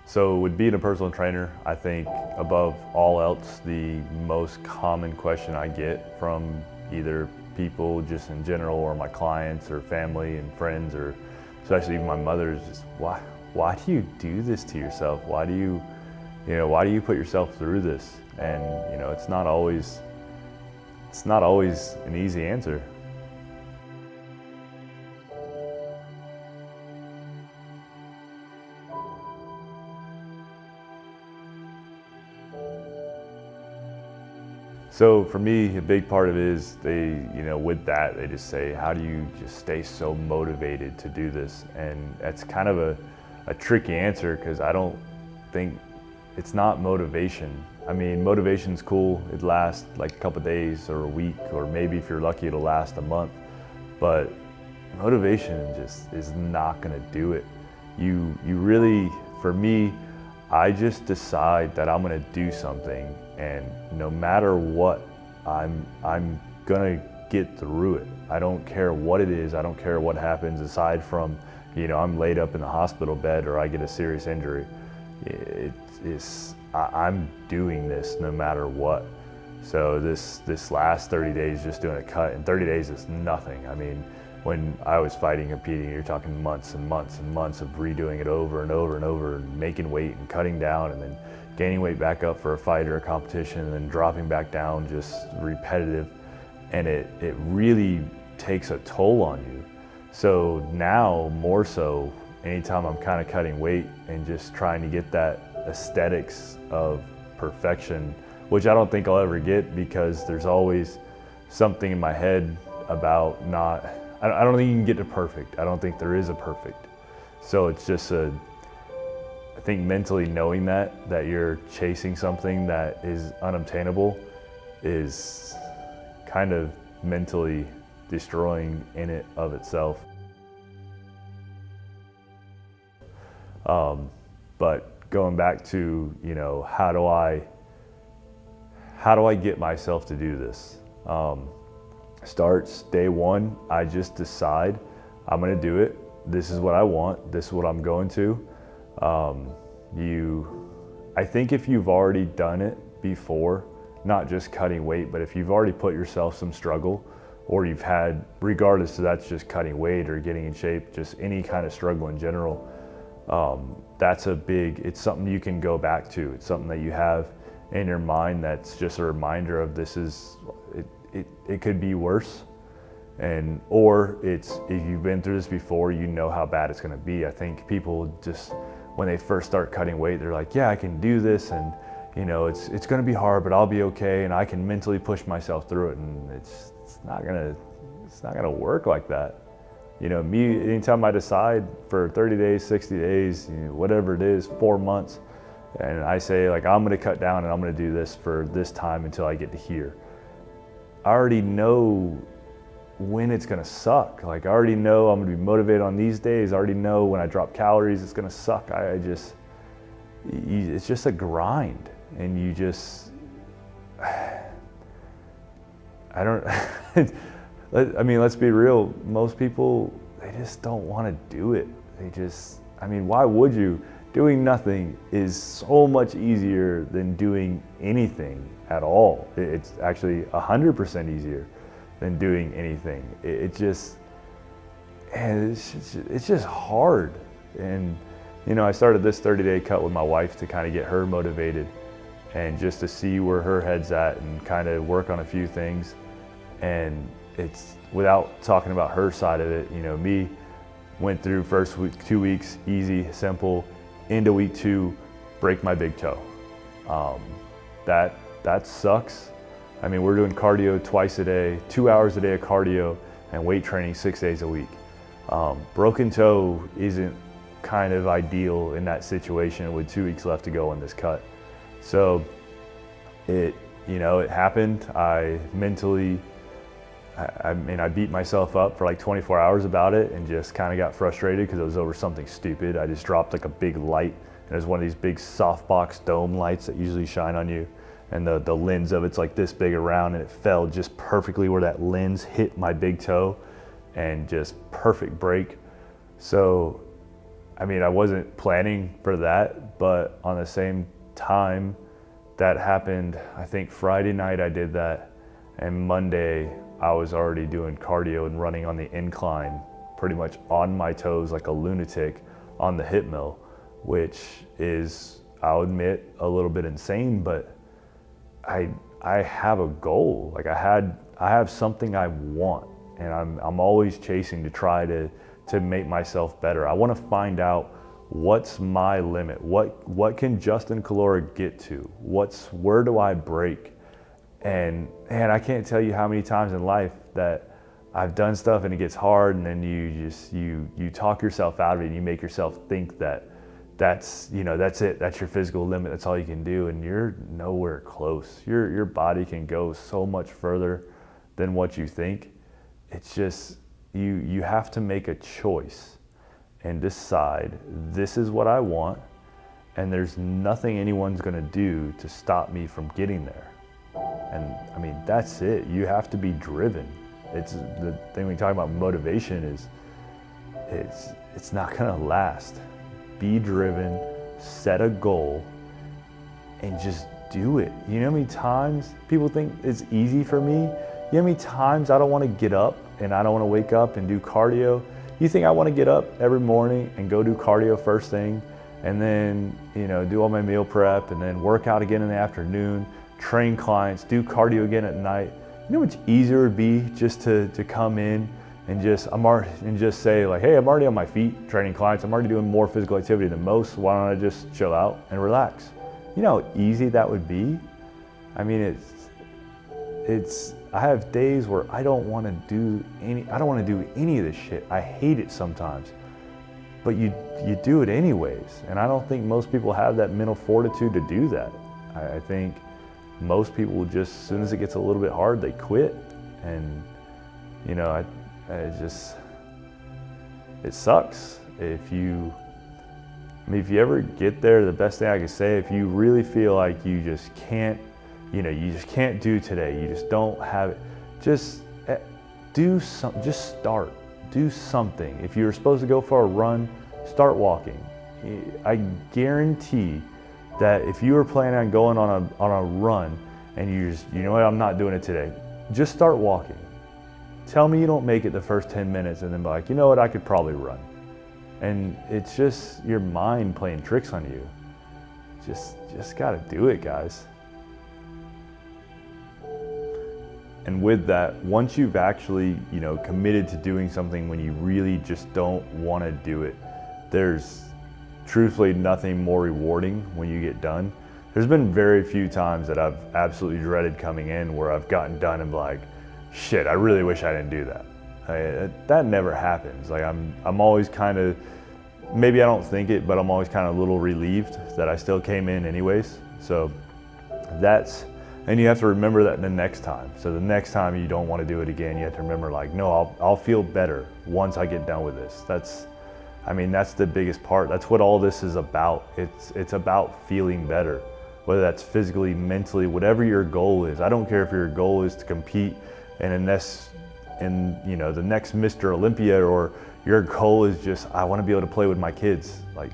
So with being a personal trainer, I think above all else, the most common question I get from either people just in general or my clients or family and friends, or especially even my mother, is just why do you do this to yourself? Why do you put yourself through this? And it's not always an easy answer. So for me, a big part of it is with that, they just say, how do you just stay so motivated to do this? And that's kind of a tricky answer, because I don't think it's not motivation. I mean, motivation's cool. It lasts like a couple days or a week, or maybe if you're lucky, it'll last a month. But motivation just is not gonna do it. You really, for me, I just decide that I'm gonna do something, and no matter what, I'm gonna get through it. I don't care what it is. I don't care what happens aside from, I'm laid up in the hospital bed or I get a serious injury. I'm doing this no matter what. So this last 30 days just doing a cut, and 30 days is nothing. I mean, when I was fighting, competing, you're talking months and months and months of redoing it over and over and over, and making weight and cutting down, and then gaining weight back up for a fight or a competition, and then dropping back down, just repetitive. And it really takes a toll on you. So now, more so, anytime I'm kind of cutting weight and just trying to get that aesthetics of perfection, which I don't think I'll ever get, because there's always something in my head about I don't think you can get to perfect. I don't think there is a perfect. So it's just I think mentally knowing that you're chasing something that is unobtainable is kind of mentally destroying in it of itself. But going back to, how do I get myself to do this? Starts day one. I just decide I'm gonna do it. This is what I want. This is what I'm going to. I think if you've already done it before, not just cutting weight, but if you've already put yourself some struggle, or you've had, regardless if that's just cutting weight or getting in shape, just any kind of struggle in general, it's something you can go back to. It's something that you have in your mind that's just a reminder of it could be worse. Or if you've been through this before, you know how bad it's gonna be. I think people just, when they first start cutting weight, they're like, yeah, I can do this, and it's gonna be hard, but I'll be okay, and I can mentally push myself through it. And it's not gonna work like that. Me, anytime I decide for 30 days, 60 days, whatever it is, 4 months, and I say, like, I'm gonna cut down and I'm gonna do this for this time until I get to here, I already know when it's gonna suck. Like, I already know I'm gonna be motivated on these days. I already know when I drop calories, it's gonna suck. It's just a grind, and I don't, let's be real. Most people, they just don't wanna do it. Why would you? Doing nothing is so much easier than doing anything at all. It's actually 100% easier than doing anything. It's just hard. And I started this 30-day cut with my wife to kind of get her motivated, and just to see where her head's at, and kind of work on a few things. And it's, without talking about her side of it, me went through first week, 2 weeks, easy, simple. Into week 2, break my big toe. That sucks. We're doing cardio twice a day, 2 hours a day of cardio, and weight training 6 days a week. Broken toe isn't kind of ideal in that situation with 2 weeks left to go on this cut. So it happened. I beat myself up for like 24 hours about it, and just kind of got frustrated because it was over something stupid. I just dropped like a big light, and it was one of these big softbox dome lights that usually shine on you. And the lens of it's like this big around, and it fell just perfectly where that lens hit my big toe, and just perfect break. So I mean, I wasn't planning for that, but on the same time, that happened, I think Friday night I did that, and Monday I was already doing cardio and running on the incline, pretty much on my toes like a lunatic on the hip mill, which is, I'll admit, a little bit insane, but I have a goal. Like I have something I want, and I'm always chasing to try to make myself better. I want to find out what's my limit. What can Justin Calora get to? Where do I break? And I can't tell you how many times in life that I've done stuff and it gets hard, and then you talk yourself out of it, and you make yourself think that that's it, that's your physical limit, that's all you can do, and you're nowhere close. Your body can go so much further than what you think. It's just you have to make a choice and decide, this is what I want, and there's nothing anyone's gonna do to stop me from getting there. And I mean, that's it. You have to be driven. It's the thing we talk about motivation is it's not gonna last. Be driven, set a goal, and just do it. You know how many times people think it's easy for me? You know how many times I don't want to get up and I don't want to wake up and do cardio? You think I want to get up every morning and go do cardio first thing, and then do all my meal prep, and then work out again in the afternoon, train clients, do cardio again at night? You know how much easier it would be just to come in and just say like, hey, I'm already on my feet training clients. I'm already doing more physical activity than most. Why don't I just chill out and relax? You know how easy that would be? I mean, I have days where I don't want to do any of this shit. I hate it sometimes, but you do it anyways. And I don't think most people have that mental fortitude to do that. I think most people will just, as soon as it gets a little bit hard, they quit. And it sucks. If you ever get there, the best thing I can say, if you really feel like you just can't do today, you just don't have it, just start, do something. If you're supposed to go for a run, start walking. I guarantee that if you were planning on going on a run and you know what, I'm not doing it today, just start walking. Tell me you don't make it the first 10 minutes and then be like, you know what, I could probably run. And it's just your mind playing tricks on you. Just gotta do it, guys. And with that, once you've actually, committed to doing something when you really just don't want to do it, there's truthfully nothing more rewarding when you get done. There's been very few times that I've absolutely dreaded coming in where I've gotten done and be like, shit, I really wish I didn't do that. That never happens. Like I'm always kind of, maybe I don't think it, but I'm always kind of a little relieved that I still came in anyways. So and you have to remember that the next time. So the next time you don't want to do it again, you have to remember like, no, I'll feel better once I get done with this. That's the biggest part. That's what all this is about. It's about feeling better, whether that's physically, mentally, whatever your goal is. I don't care if your goal is to compete in the next Mr. Olympia, or your goal is just, I want to be able to play with my kids. Like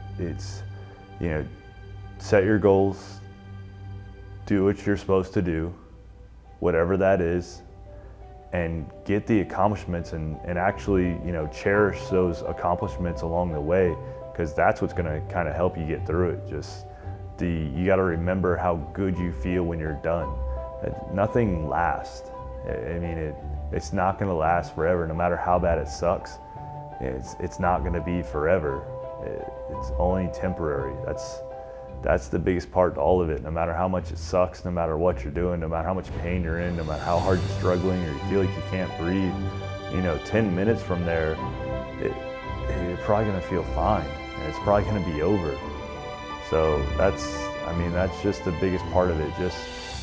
set your goals, do what you're supposed to do, whatever that is, and get the accomplishments and actually, cherish those accomplishments along the way, because that's what's going to kind of help you get through it. You got to remember how good you feel when you're done. Nothing lasts. I mean, it's not going to last forever. No matter how bad it sucks, it's not going to be forever. It's only temporary. That's the biggest part to all of it. No matter how much it sucks, no matter what you're doing, no matter how much pain you're in, no matter how hard you're struggling or you feel like you can't breathe, 10 minutes from there, you're probably going to feel fine, and it's probably going to be over. So that's just the biggest part of it. Just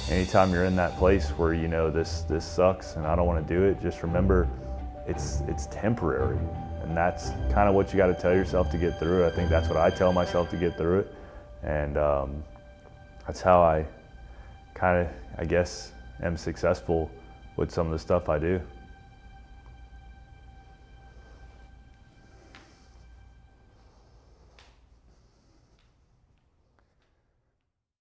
anytime you're in that place where this sucks and I don't want to do it, just remember it's temporary, and that's kind of what you got to tell yourself to get through it. I think that's what I tell myself to get through it, and that's how I kind of, I guess, am successful with some of the stuff I do.